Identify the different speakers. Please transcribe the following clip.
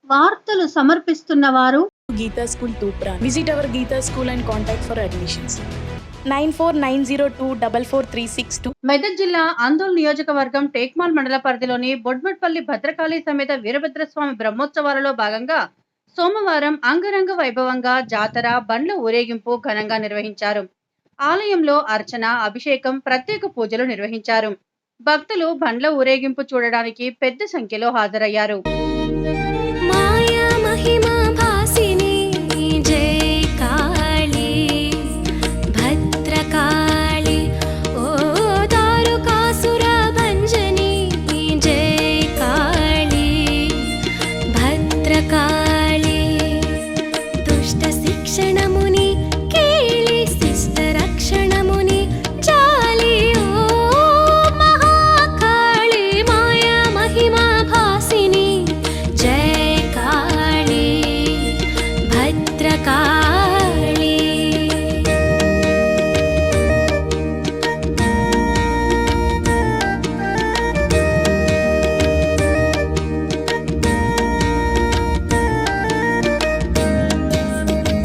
Speaker 1: వార్తలు సమర్పిస్తున్న వారు
Speaker 2: Geeta School Tupra. Visit our Geeta School and contact for admissions. 9490244362.
Speaker 1: Medak జిల్లా ఆందోళన నియోజకవర్గం టేక్మాల్ మండల పరిధిలోని బొడ్మట్పల్లి భద్రకాళి సమేత వీరభద్రస్వామి బ్రహ్మోత్సవాలలో భాగంగా సోమవారం అంగరంగ వైభవంగా జాతర బండ్ల ఊరేగింపు ఘనంగా నిర్వహించారు. ఆలయంలో అర్చన, అభిషేకం, ప్రత్యేక పూజలు నిర్వహించారు. భక్తులు బండ్ల ఊరేగింపు చూడడానికి పెద్ద సంఖ్యలో హాజరయ్యారు.
Speaker 3: भद्रकाली